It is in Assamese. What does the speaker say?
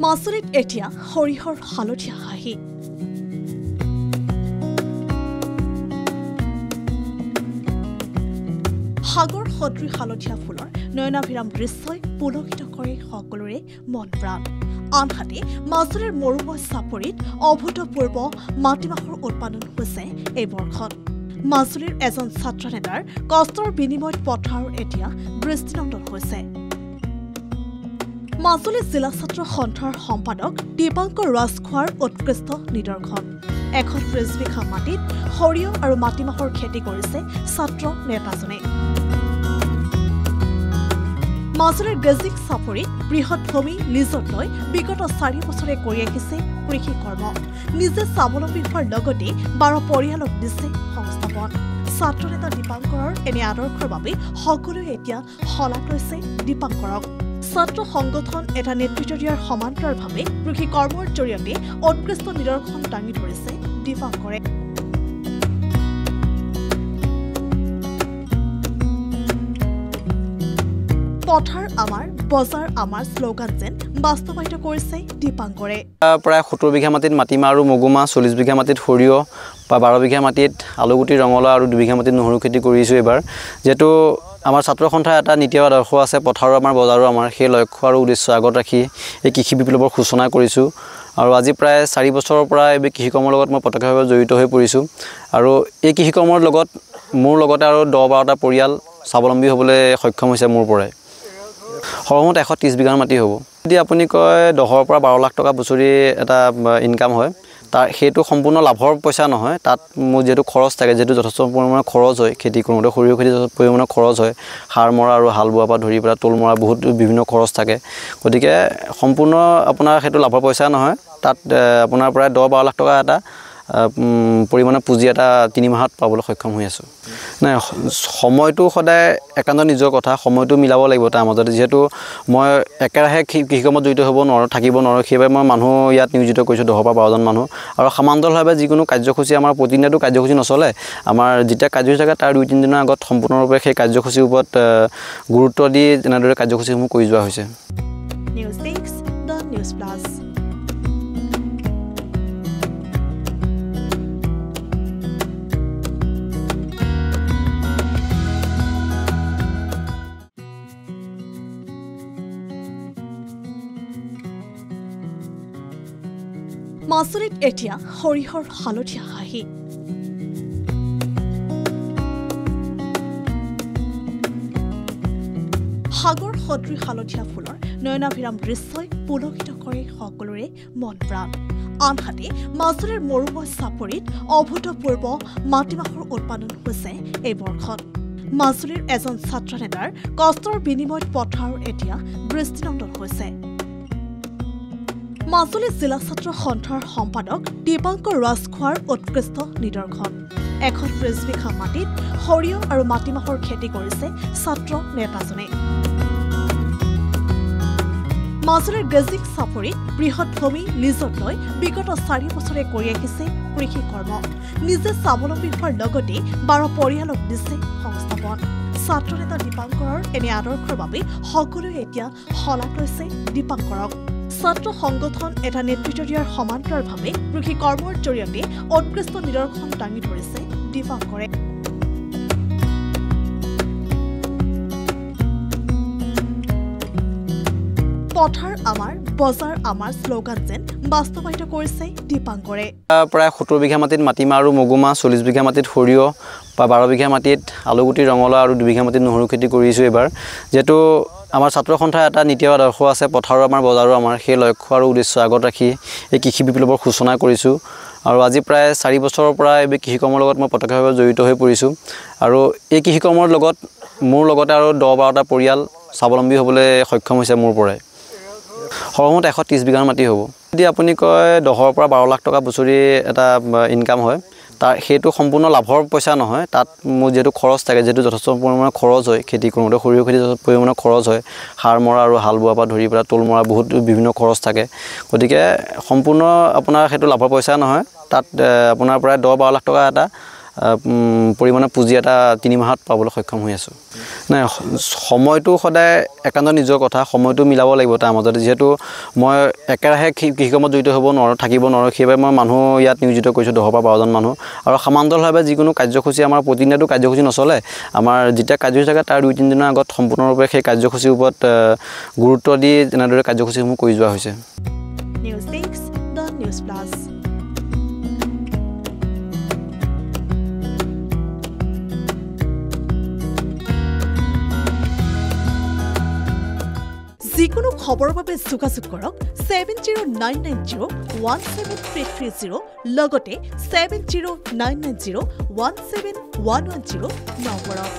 মাজুলীত এতিয়া সৰিহৰ হালধীয়া হাঁহি সাগৰ সদৃশ হালধীয়া ফুলৰ নয়নাভিৰাম দৃশ্যই পুলকিত কৰে সকলোৰে মন প্ৰাণ আনহাতে মাজুলীৰ মৰুময় চাপৰিত অভূতপূৰ্ব মাটিমাহৰ উৎপাদন হৈছে এই বৰ্ষত মাজুলীৰ এজন ছাত্ৰ নেতাৰ কষ্টৰ বিনিময়ত পথাৰ এতিয়া দৃষ্টিনন্দন হৈছে মাজুলী জিলা ছাত্ৰ সন্থাৰ সম্পাদক দীপাংকৰ ৰাজখোৱাৰ উৎকৃষ্ট নিদৰ্শন 130 বিঘা মাটিত সৰিয়হ আৰু মাটিমাহৰ খেতি কৰিছে ছাত্ৰ নেতাজনে মাজুলীৰ গেজিক চাপৰিত বৃহৎ ভূমি লিজত লৈ বিগত 4 বছৰে কৰি আহিছে কৃষি কৰ্ম নিজে স্বাৱলম্বী হোৱাৰ লগতে 12 পৰিয়ালক দিছে সংস্থাপন ছাত্ৰ নেতা দীপাংকৰৰ এনে আদৰ্শৰ বাবে সকলোৱে এতিয়া শলাগ লৈছে দীপাংকৰক ছাত্ৰ সংগঠন এটা নেতৃত্ব দিয়াৰ সমান্তৰালভাৱে কৃষি কৰ্মৰ জৰিয়তে উৎকৃষ্ট নিদৰ্শন দাঙি ধৰিছে দীপাংকৰে পথাৰ আমাৰ বজাৰ আমাৰ স্লোগান যেন বাস্তৱায়িত কৰিছে দীপাংকৰে প্ৰায় 70 বিঘা মাটিত মাটিমাহ আৰু মগুমাহ 40 বিঘা মাটিত সৰিয়হ বা 12 বিঘা মাটিত আলুগুটি ৰঙালাও আৰু 2 বিঘা মাটিত নহৰু খেতি কৰিছো এবাৰ যেটো আমাৰ ছাত্ৰ সন্থাৰ এটা নীতি আদৰ্শ আছে পথাৰ আমাৰ বজাৰো আমাৰ সেই লক্ষ্য আৰু উদ্দেশ্য আগত ৰাখি এই কৃষি বিপ্লৱৰ সূচনা কৰিছো আৰু আজি প্ৰায় 4 বছৰৰ পৰা এই কৃষি কৰ্মৰ লগত মই প্ৰত্যক্ষভাৱে জড়িত হৈ পৰিছো আৰু এই কৃষি কৰ্মৰ লগত মোৰ লগতে আৰু 10-12টা পৰিয়াল স্বাৱলম্বী হ'বলৈ সক্ষম হৈছে মোৰ পৰাই সৰহমত 130 বিঘা মাটি হ'ব যদি আপুনি কয় 10 পৰা 12 লাখ টকা বছৰি এটা ইনকাম হয় তাৰ হেতু সম্পূৰ্ণ লাভৰ পইচা নহয় তাত মোৰ যেটো খৰচ থাকে যেটো যথেষ্ট পৰিমাণৰ খৰচ হয় খেতি কৰোঁতে সৰিয়হ খেতি যথেষ্ট পৰিমাণৰ খৰচ হয় সাৰ মৰা আৰু হাল বোৱা পৰা ধৰি পৰা তোল মৰা বহুত বিভিন্ন খৰচ থাকে গতিকে সম্পূৰ্ণ আপোনাৰ হেতু লাভৰ পইচা নহয় তাত আপোনাৰ প্ৰায় 10-12 লাখ টকা এটা পৰিমাণৰ পুঁজি এটা 3 মাহত পাবলৈ সক্ষম হৈ আছো নাই সময়টো সদায় একান্ত নিজৰ কথা সময়টো মিলাব লাগিব তাৰ মাজতে যেহেতু মই একেৰাহে কৃষি কৰ্মত জড়িত হ'ব নোৱাৰো থাকিব নোৱাৰো সেইবাবে মই মানুহ ইয়াত নিয়োজিত কৰিছো 10 পৰা 12 জন মানুহ আৰু সমান্তৰালভাৱে যিকোনো কাৰ্যসূচী আমাৰ প্ৰতিদিনটো কাৰ্যসূচী নচলে আমাৰ যেতিয়া কাৰ্যসূচী থাকে তাৰ 2-3 দিনৰ আগত সম্পূৰ্ণৰূপে সেই কাৰ্যসূচীৰ ওপৰত গুৰুত্ব দি এনেদৰে কাৰ্যসূচীসমূহ কৰি যোৱা হৈছে নিউজ 6 দ্য নিউজ প্লাস মাজুলীত এতিয়া সৰিহৰ হালধীয়া হাঁহি সাগৰ সদৃশ হালধীয়া ফুলৰ নয়নাভিৰাম দৃশ্যই পুলকিত কৰে সকলোৰে মন প্ৰাণ আনহাতে মাজুলীৰ মৰুময় চাপৰিত অভূতপূৰ্ব মাটিমাহৰ উৎপাদন হৈছে এই বৰ্ষত মাজুলীৰ এজন ছাত্ৰ নেতাৰ কষ্টৰ বিনিময়ত পথাৰ এতিয়া দৃষ্টিনন্দন হৈছে মাজুলী জিলা ছাত্ৰ সন্থাৰ সম্পাদক দীপাংকৰ ৰাজখোৱাৰ উৎকৃষ্ট নিদৰ্শন 130 বিঘা মাটিত সৰিয়হ আৰু মাটিমাহৰ খেতি কৰিছে ছাত্ৰ নেতাজনে মাজুলীৰ গেজিক চাপৰিত বৃহৎ ভূমি লিজত লৈ বিগত 4 বছৰে কৰি আহিছে কৃষি কৰ্ম নিজে স্বাৱলম্বী হোৱাৰ লগতে 12 পৰিয়ালক দিছে সংস্থাপন ছাত্ৰ নেতা দীপাংকৰৰ এনে আদৰ্শৰ বাবে সকলোৱে এতিয়া শলাগ লৈছে দীপাংকৰক ছাত্ৰ সংগঠন এটা নেতৃত্ব দিয়াৰ সমান্তৰালভাৱে কৃষি কৰ্মৰ জৰিয়তে উৎকৃষ্ট নিদৰ্শন দাঙি ধৰিছে দীপাংকৰে পথাৰ আমাৰ বজাৰ আমাৰ স্লোগান যেন বাস্তৱায়িত কৰিছে দীপাংকৰে প্ৰায় 70 বিঘা মাটিত মাটিমাহ আৰু মগুমাহ 40 বিঘা মাটিত সৰিয়হ বা 12 বিঘা মাটিত আলুগুটি ৰঙালাও আৰু 2 বিঘা মাটিত নহৰু খেতি কৰিছো এবাৰ যেটো আমাৰ ছাত্ৰ সন্থাৰ এটা নীতি আদৰ্শ আছে পথাৰ আমাৰ বজাৰো আমাৰ সেই লক্ষ্য আৰু উদ্দেশ্য আগত ৰাখি এই কৃষি বিপ্লৱৰ সূচনা কৰিছো আৰু আজি প্ৰায় 4 বছৰৰ পৰা এই কৃষি কৰ্মৰ লগত মই প্ৰত্যক্ষভাৱে জড়িত হৈ পৰিছো আৰু এই কৃষি কৰ্মৰ লগত মোৰ লগতে আৰু 10-12টা পৰিয়াল স্বাৱলম্বী হ'বলৈ সক্ষম হৈছে মোৰ পৰাই সৰহমত 130 বিঘা মাটি হ'ব যদি আপুনি কয় 10 পৰা 12 লাখ টকা বছৰি এটা ইনকাম হয় তাৰ হেতু সম্পূৰ্ণ লাভৰ পইচা নহয় তাত মোৰ যেটো খৰচ থাকে যেটো যথেষ্ট পৰিমাণৰ খৰচ হয় খেতি কৰোঁতে সৰিয়হ খেতি যথেষ্ট পৰিমাণৰ খৰচ হয় সাৰ মৰা আৰু হাল বোৱা পৰা ধৰি পৰা তোল মৰা বহুত বিভিন্ন খৰচ থাকে গতিকে সম্পূৰ্ণ আপোনাৰ হেতু লাভৰ পইচা নহয় তাত আপোনাৰ প্ৰায় 10-12 লাখ টকা এটা পৰিমাণৰ পুঁজি এটা 3 মাহত পাবলৈ সক্ষম হৈ আছোঁ নাই সময়টো সদায় একান্ত নিজৰ কথা সময়টো মিলাব লাগিব তাৰ মাজতে যিহেতু মই একেৰাহে কৃষি কৰ্মত জড়িত হ'ব নোৱাৰোঁ থাকিব নোৱাৰোঁ সেইবাবে মই মানুহ ইয়াত নিয়োজিত কৰিছোঁ 10 পৰা 12জন মানুহ আৰু সমান্তৰালভাৱে যিকোনো কাৰ্যসূচী আমাৰ প্ৰতিদিনেতো কাৰ্যসূচী নচলে আমাৰ যেতিয়া কাৰ্যসূচী থাকে তাৰ 2-3 দিনৰ আগত সম্পূৰ্ণৰূপে সেই কাৰ্যসূচীৰ ওপৰত গুৰুত্ব দি তেনেদৰে কাৰ্যসূচীসমূহ কৰি যোৱা হৈছে news desk the news plus যিকোনো খবৰৰ বাবে যোগাযোগ কৰক 7099017330 লগতে 7099017110 নম্বৰত